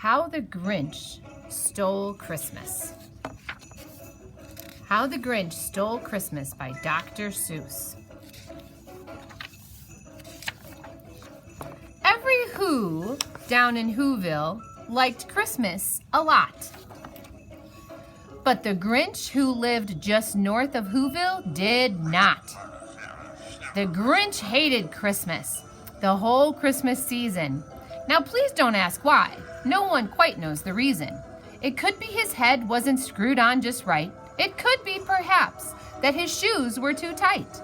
How the Grinch Stole Christmas. How the Grinch Stole Christmas by Dr. Seuss. Every Who down in Whoville liked Christmas a lot. But the Grinch who lived just north of Whoville did not. The Grinch hated Christmas, the whole Christmas season. Now please don't ask why. No one quite knows the reason. It could be his head wasn't screwed on just right. It could be, perhaps, that his shoes were too tight.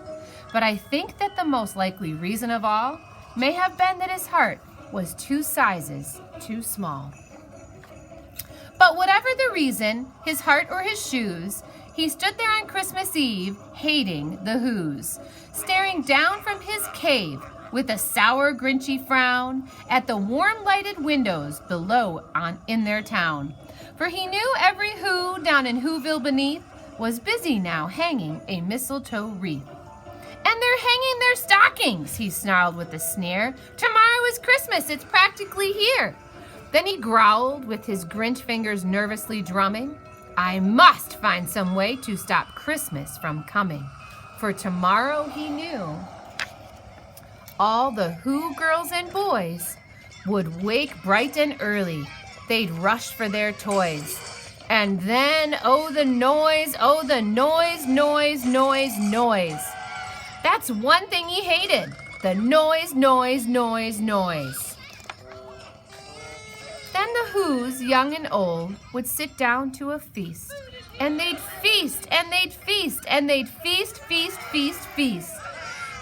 But I think that the most likely reason of all may have been that his heart was 2 sizes too small. But whatever the reason, his heart or his shoes, he stood there on Christmas Eve, hating the Whos, staring down from his cave with a sour, grinchy frown at the warm-lighted windows below in their town. For he knew every Who down in Whoville beneath was busy now hanging a mistletoe wreath. And they're hanging their stockings, he snarled with a sneer. Tomorrow is Christmas, it's practically here. Then he growled with his Grinch fingers nervously drumming. I must find some way to stop Christmas from coming. For tomorrow, he knew, all the Who girls and boys would wake bright and early. They'd rush for their toys. And then, oh the noise, noise, noise. That's one thing he hated, the noise, noise, noise, noise. Then the Whos, young and old, would sit down to a feast. And they'd feast, and they'd feast, and they'd feast, feast, feast, feast.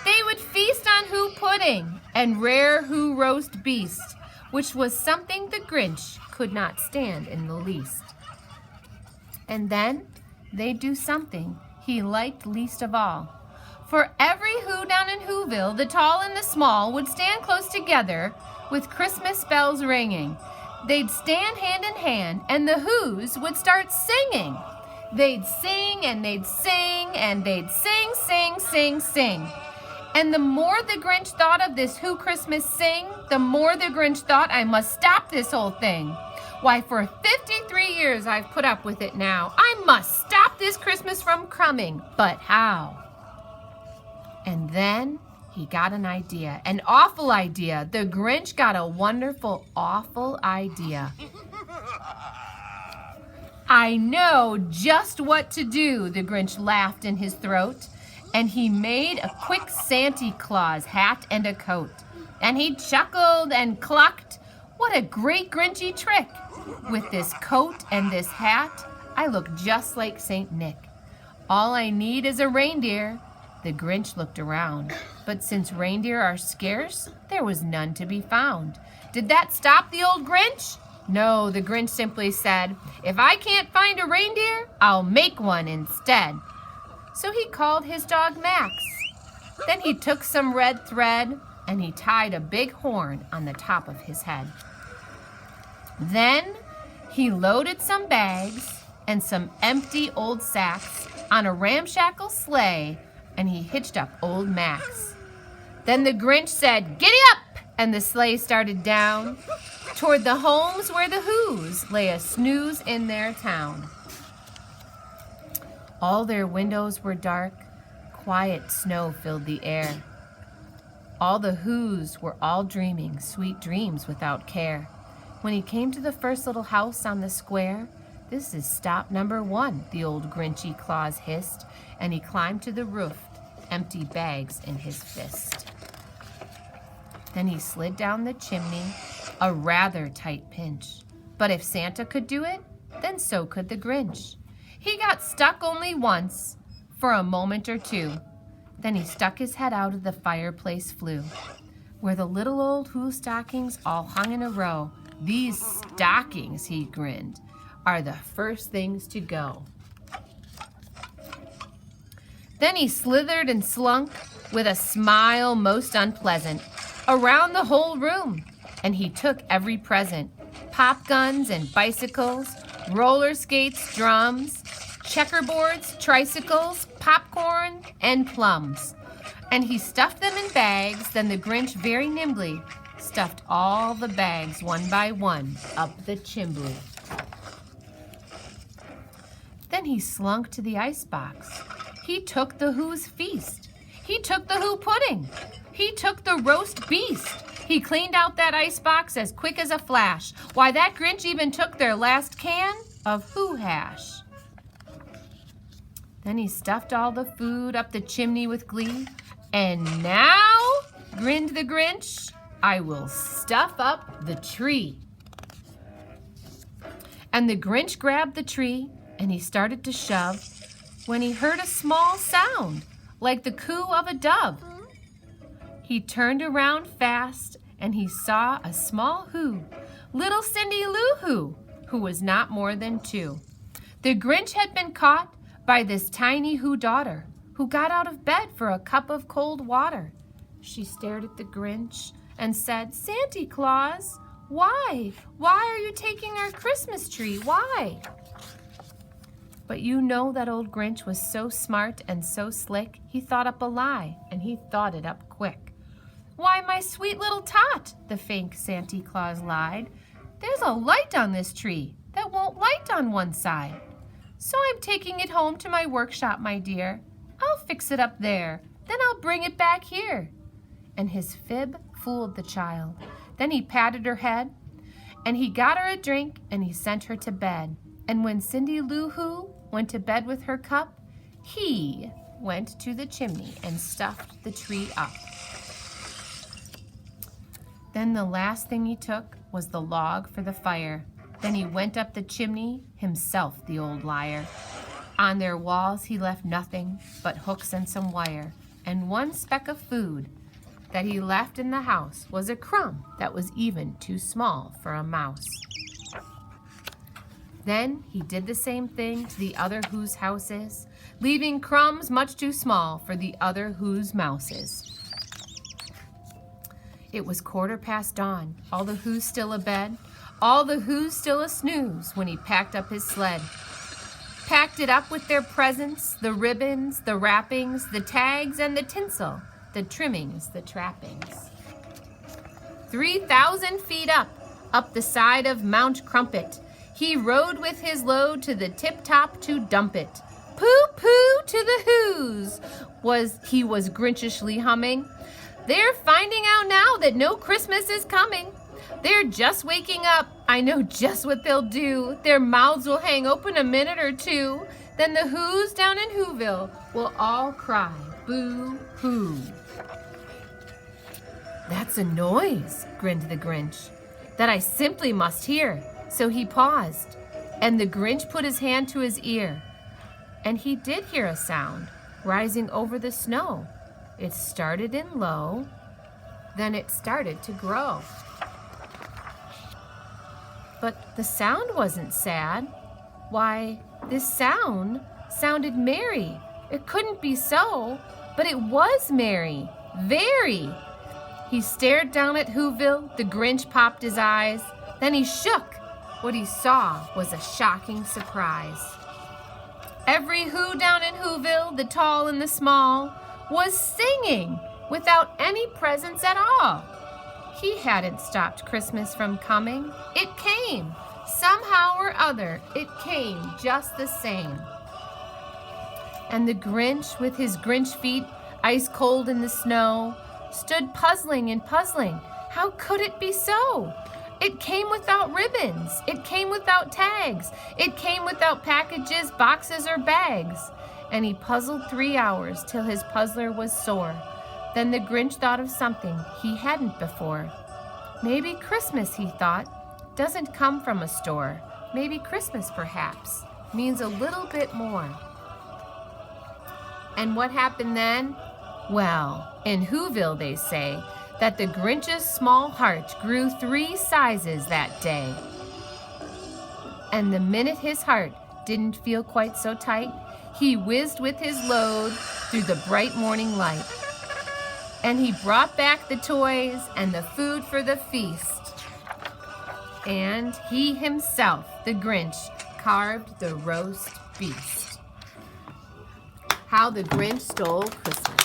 They would feast on Who pudding and rare Who roast beast, which was something the Grinch could not stand in the least. And then they'd do something he liked least of all. For every Who down in Whoville, the tall and the small, would stand close together with Christmas bells ringing. They'd stand hand in hand, and the Whos would start singing. They'd sing, and they'd sing, and they'd sing, sing, sing, sing. And the more the Grinch thought of this Who Christmas sing, the more the Grinch thought, I must stop this whole thing. Why, for 53 years I've put up with it now. I must stop this Christmas from coming. But how? And then he got an idea, an awful idea. The Grinch got a wonderful, awful idea. I know just what to do, the Grinch laughed in his throat. And he made a quick Santa Claus hat and a coat. And he chuckled and clucked. What a great Grinchy trick. With this coat and this hat, I look just like Saint Nick. All I need is a reindeer. The Grinch looked around. But since reindeer are scarce, there was none to be found. Did that stop the old Grinch? No, the Grinch simply said, if I can't find a reindeer, I'll make one instead. So he called his dog Max. Then he took some red thread and he tied a big horn on the top of his head. Then he loaded some bags and some empty old sacks on a ramshackle sleigh and he hitched up old Max. Then the Grinch said, giddy up! And the sleigh started down toward the homes where the Whos lay a snooze in their town. All their windows were dark, quiet snow filled the air. All the Whos were all dreaming sweet dreams without care. When he came to the first little house on the square, this is stop number 1, the old Grinchy Claus hissed, and he climbed to the roof, empty bags in his fist. Then he slid down the chimney, a rather tight pinch. But if Santa could do it, then so could the Grinch. He got stuck only once, for a moment or two. Then he stuck his head out of the fireplace flue, where the little old Who stockings all hung in a row. These stockings, he grinned, are the first things to go. Then he slithered and slunk, with a smile most unpleasant, around the whole room, and he took every present, pop guns and bicycles, roller skates, drums, checkerboards, tricycles, popcorn, and plums. And he stuffed them in bags. Then the Grinch very nimbly stuffed all the bags one by one up the chimney. Then he slunk to the icebox. He took the Who's feast. He took the Who pudding. He took the roast beast. He cleaned out that icebox as quick as a flash. Why, that Grinch even took their last can of Who hash. Then he stuffed all the food up the chimney with glee. And now, grinned the Grinch, I will stuff up the tree. And the Grinch grabbed the tree and he started to shove when he heard a small sound like the coo of a dove. He turned around fast and he saw a small Who, little Cindy Lou Who was not more than 2. The Grinch had been caught by this tiny Who daughter who got out of bed for a cup of cold water. She stared at the Grinch and said, "Santa Claus, why? Why are you taking our Christmas tree? Why?" But you know that old Grinch was so smart and so slick, he thought up a lie, and he thought it up quick. "Why, my sweet little tot," the fake Santa Claus lied, "there's a light on this tree that won't light on one side. So I'm taking it home to my workshop, my dear. I'll fix it up there, then I'll bring it back here." And his fib fooled the child. Then he patted her head, and he got her a drink, and he sent her to bed. And when Cindy Lou Who went to bed with her cup, he went to the chimney and stuffed the tree up. Then the last thing he took was the log for the fire. Then he went up the chimney, himself the old liar. On their walls he left nothing but hooks and some wire, and one speck of food that he left in the house was a crumb that was even too small for a mouse. Then he did the same thing to the other Whose houses, leaving crumbs much too small for the other Whose mouses. It was 1/4 dawn, all the Whos still abed, all the Whos still a snooze when he packed up his sled. Packed it up with their presents, the ribbons, the wrappings, the tags, and the tinsel, the trimmings, the trappings. 3,000 feet up the side of Mount Crumpet, he rode with his load to the tip-top to dump it. Pooh-pooh to the Whos, he was grinchishly humming. They're finding out now that no Christmas is coming. They're just waking up. I know just what they'll do. Their mouths will hang open a minute or two. Then the Whos down in Whoville will all cry, boo-hoo. "That's a noise," grinned the Grinch, "that I simply must hear." So he paused, and the Grinch put his hand to his ear. And he did hear a sound rising over the snow. It started in low, then it started to grow. But the sound wasn't sad. Why, this sound sounded merry. It couldn't be so, but it was merry, very. He stared down at Whoville, the Grinch popped his eyes, then he shook. What he saw was a shocking surprise. Every Who down in Whoville, the tall and the small, was singing without any presents at all. He hadn't stopped Christmas from coming. It came. Somehow or other, it came just the same. And the Grinch, with his Grinch feet ice cold in the snow, stood puzzling and puzzling. How could it be so? It came without ribbons. It came without tags. It came without packages, boxes, or bags. And he puzzled 3 hours till his puzzler was sore. Then the Grinch thought of something he hadn't before. Maybe Christmas, he thought, doesn't come from a store. Maybe Christmas, perhaps, means a little bit more. And what happened then? Well, in Whoville they say that the Grinch's small heart grew 3 sizes that day. And the minute his heart didn't feel quite so tight, he whizzed with his load through the bright morning light. And he brought back the toys and the food for the feast. And he himself, the Grinch, carved the roast beast. How the Grinch Stole Christmas.